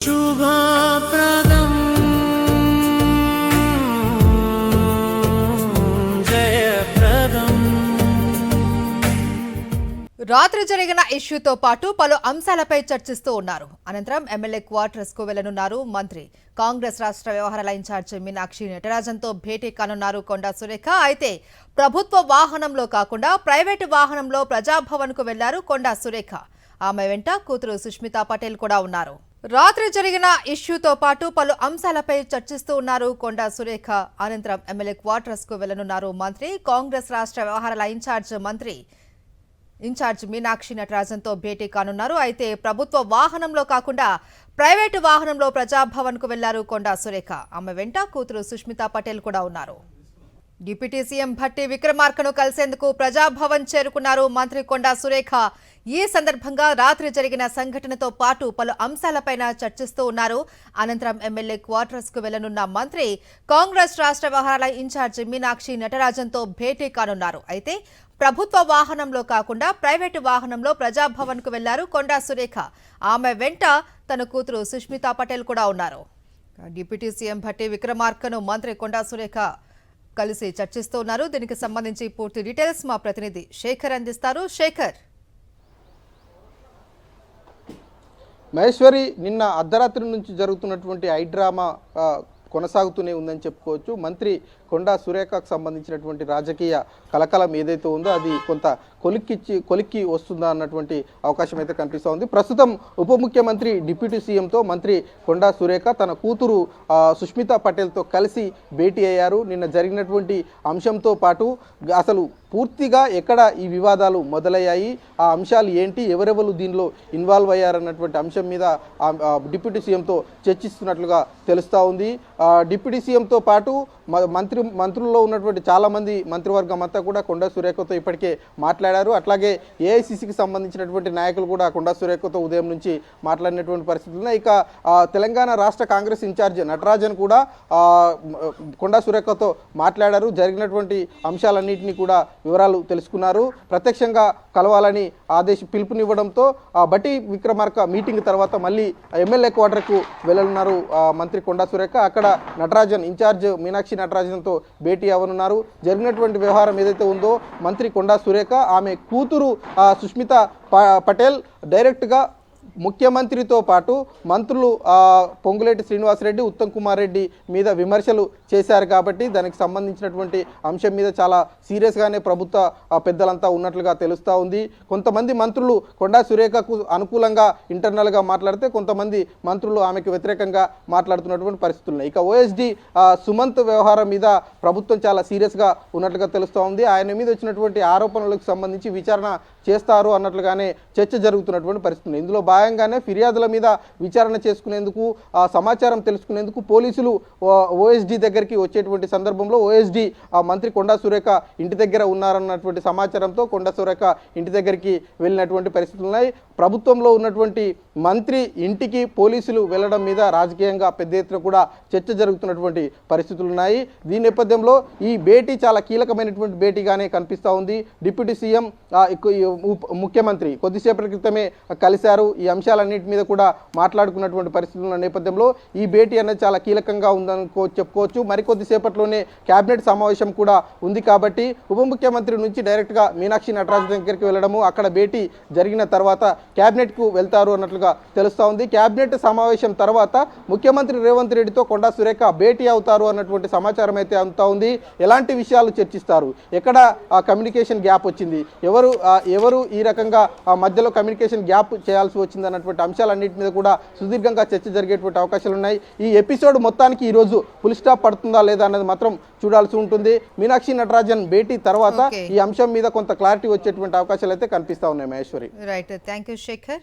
శుభప్రదం జయప్రదం. రాత్రి జరిగిన ఇష్యూతో పాటు పలు అంశాలపై చర్చిస్తూ ఉన్నారు. అనంతరం ఎమ్మెల్యే క్వార్టర్స్ కు వెళ్లనున్నారు మంత్రి. కాంగ్రెస్ రాష్ట్ర వ్యవహారాల ఇన్ఛార్జ్ మీనాక్షి నటరాజన్తో భేటీ కానున్నారు కొండా సురేఖ. అయితే ప్రభుత్వ వాహనంలో కాకుండా ప్రైవేటు వాహనంలో ప్రజాభవన్ కు వెళ్లారు కొండా సురేఖ. ఆమె వెంట కూతురు సుష్మితా పటేల్ కూడా ఉన్నారు. రాత్రి జరిగిన ఇష్యూతో పాటు పలు అంశాలపై చర్చిస్తూ ఉన్నారు కొండా సురేఖ. అనంతరం ఎమ్మెల్యే క్వార్టర్స్ కు వెళ్లనున్నారు మంత్రి. కాంగ్రెస్ రాష్ట్ర వ్యవహారాల ఇన్ఛార్జ్ మీనాక్షి నటరాజన్తో భేటీ కానున్నారు. అయితే ప్రభుత్వ వాహనంలో కాకుండా ప్రైవేటు వాహనంలో ప్రజాభవన్ కు వెళ్లారు కొండా సురేఖ. ఆమె వెంట కూతురు సుష్మితా పటేల్ కూడా ఉన్నారు. డిప్యూటీ సీఎం భట్టి విక్రమార్కను కలిసేందుకు ప్రజాభవన్ చేరుకున్నారు మంత్రి కొండా సురేఖ. ఈ సందర్భంగా రాత్రి జరిగిన సంఘటనతో పాటు పలు అంశాలపైన చర్చిస్తూ ఉన్నారు. అనంతరం ఎమ్మెల్యే క్వార్టర్స్ కు వెళ్లనున్న మంత్రి కాంగ్రెస్ రాష్ట్ర వ్యవహారాల ఇన్ఛార్జ్ మీనాక్షి నటరాజన్తో భేటీ కానున్నారు. అయితే ప్రభుత్వ వాహనంలో కాకుండా ప్రైవేటు వాహనంలో ప్రజాభవన్ కు వెళ్లారు కొండా సురేఖ. ఆమె వెంట తన కూతురు సుష్మితా పటేల్ కూడా ఉన్నారు. డిప్యూటీ సీఎం భట్టి విక్రమార్కను మంత్రి కొండా సురేఖ కలిసి చర్చిస్తూ ఉన్నారు. దీనికి సంబంధించి పూర్తి డీటెయిల్స్ మా ప్రతినిధి శేఖర్ అందిస్తారు. శేఖర్. మహేశ్వరి, నిన్న అర్ధరాత్రి నుంచి జరుగుతున్నటువంటి ఐ డ్రామా కొనసాగుతూనే ఉందని చెప్పుకోవచ్చు. మంత్రి కొండా సురేఖకు సంబంధించినటువంటి రాజకీయ కలకలం ఏదైతే ఉందో అది కొంత కొలిక్కి వస్తుందా అన్నటువంటి అవకాశం అయితే కనిపిస్తూ ఉంది. ప్రస్తుతం ఉప ముఖ్యమంత్రి డిప్యూటీ సీఎంతో మంత్రి కొండా సురేఖ తన కూతురు సుష్మితా పటేల్తో కలిసి భేటీ అయ్యారు. నిన్న జరిగినటువంటి అంశంతో పాటు అసలు పూర్తిగా ఎక్కడ ఈ వివాదాలు మొదలయ్యాయి, ఆ అంశాలు ఏంటి, ఎవరెవరు దీనిలో ఇన్వాల్వ్ అయ్యారన్నటువంటి అంశం మీద డిప్యూటీ సీఎంతో చర్చిస్తున్నట్లుగా తెలుస్తూ ఉంది. డిప్యూటీ సీఎంతో పాటు మంత్రుల్లో ఉన్నటువంటి చాలామంది మంత్రివర్గం అంతా కూడా కొండా సురేఖతో ఇప్పటికే మాట్లాడారు. అట్లాగే ఏఐసిసికి సంబంధించినటువంటి నాయకులు కూడా కొండా సురేఖతో ఉదయం నుంచి మాట్లాడినటువంటి పరిస్థితులు ఉన్నాయి. ఇక తెలంగాణ రాష్ట్ర కాంగ్రెస్ ఇన్ఛార్జ్ నటరాజన్ కూడా కొండా సురేఖతో మాట్లాడారు. జరిగినటువంటి అంశాలన్నింటినీ కూడా వివరాలు తెలుసుకున్నారు. ప్రత్యక్షంగా కలవాలని పిలుపునివ్వడంతో బట్టి విక్రమార్క మీటింగ్ తర్వాత మళ్ళీ ఎమ్మెల్యే క్వార్టర్కు వెళ్ళనున్నారు మంత్రి కొండా సురేఖ. అక్కడ నటరాజన్ ఇన్ఛార్జ్ మీనాక్షి నటరాజన్తో భేటీ అవ్వనున్నారు. జరిగినటువంటి వ్యవహారం ఏదైతే ఉందో మంత్రి కొండా సురేఖ ఆమె కూతురు సుష్మితా పటేల్ డైరెక్ట్గా ముఖ్యమంత్రితో పాటు మంత్రులు పొంగులేటి శ్రీనివాసరెడ్డి, ఉత్తమ్ కుమార్ రెడ్డి మీద విమర్శలు చేశారు కాబట్టి దానికి సంబంధించినటువంటి అంశం మీద చాలా సీరియస్గానే ప్రభుత్వ పెద్దలంతా ఉన్నట్లుగా తెలుస్తూ ఉంది. కొంతమంది మంత్రులు కొండా సురేఖకు అనుకూలంగా ఇంటర్నల్గా మాట్లాడితే కొంతమంది మంత్రులు ఆమెకు వ్యతిరేకంగా మాట్లాడుతున్నటువంటి పరిస్థితులు ఉన్నాయి. ఇక ఓఎస్డి సుమంత్ వ్యవహారం మీద ప్రభుత్వం చాలా సీరియస్గా ఉన్నట్లుగా తెలుస్తూ ఉంది. ఆయన మీద వచ్చినటువంటి ఆరోపణలకు సంబంధించి విచారణ చేస్తారు అన్నట్లుగానే చర్చ జరుగుతున్నటువంటి పరిస్థితులు. ఇందులో భాగంగానే ఫిర్యాదుల మీద విచారణ చేసుకునేందుకు సమాచారం తెలుసుకునేందుకు పోలీసులు ఓఎస్డి దగ్గరికి వచ్చేటువంటి సందర్భంలో ఓఎస్డి మంత్రి కొండా సురేఖ ఇంటి దగ్గర ఉన్నారన్నటువంటి సమాచారంతో కొండా సురేఖ ఇంటి దగ్గరికి వెళ్ళినటువంటి పరిస్థితులు ఉన్నాయి. ప్రభుత్వంలో ఉన్నటువంటి మంత్రి ఇంటికి పోలీసులు వెళ్లడం మీద రాజకీయంగా పెద్ద ఎత్తున కూడా చర్చ జరుగుతున్నటువంటి పరిస్థితులు ఉన్నాయి. దీని నేపథ్యంలో ఈ భేటీ చాలా కీలకమైనటువంటి భేటీగానే కనిపిస్తూ ఉంది. డిప్యూటీ సీఎం ముఖ్యమంత్రి కొద్దిసేపటి క్రితమే కలిశారు. ఈ అంశాలన్నింటి మీద కూడా మాట్లాడుకున్నటువంటి పరిస్థితుల నేపథ్యంలో ఈ భేటీ అనేది చాలా కీలకంగా ఉందని చెప్పుకోవచ్చు. మరికొద్దిసేపట్లోనే కేబినెట్ సమావేశం కూడా ఉంది కాబట్టి ఉప ముఖ్యమంత్రి నుంచి డైరెక్ట్గా మీనాక్షి నటరాజన్ దగ్గరికి వెళ్ళడము, అక్కడ భేటీ జరిగిన తర్వాత కేబినెట్కు వెళ్తారు అన్నట్లుగా తెలుస్తూ ఉంది. కేబినెట్ సమావేశం తర్వాత ముఖ్యమంత్రి రేవంత్ రెడ్డితో కొండా సురేఖ భేటీ అవుతారు అన్నటువంటి సమాచారం అయితే అందుతా ఉంది. ఎలాంటి విషయాలు చర్చిస్తారు, ఎక్కడ కమ్యూనికేషన్ గ్యాప్ వచ్చింది, ఎవరు ఈ రకంగా మధ్యలో కమ్యూనికేషన్ గ్యాప్ చేయాల్సి వచ్చింది అన్నటువంటి అంశాలన్నింటి మీద కూడా సుదీర్ఘంగా చర్చ జరిగేటువంటి అవకాశాలు ఉన్నాయి. ఈ ఎపిసోడ్ మొత్తానికి ఈరోజు ఫుల్ స్టాప్ పడుతుందా లేదా అన్నది మాత్రం చూడాల్సి ఉంటుంది. మీనాక్షి నటరాజన్ భేటీ తర్వాత ఈ అంశం మీద కొంత క్లారిటీ వచ్చేటువంటి అవకాశాలు అయితే కనిపిస్తా ఉన్నాయి. Maheshwari. Right, thank you Shekhar.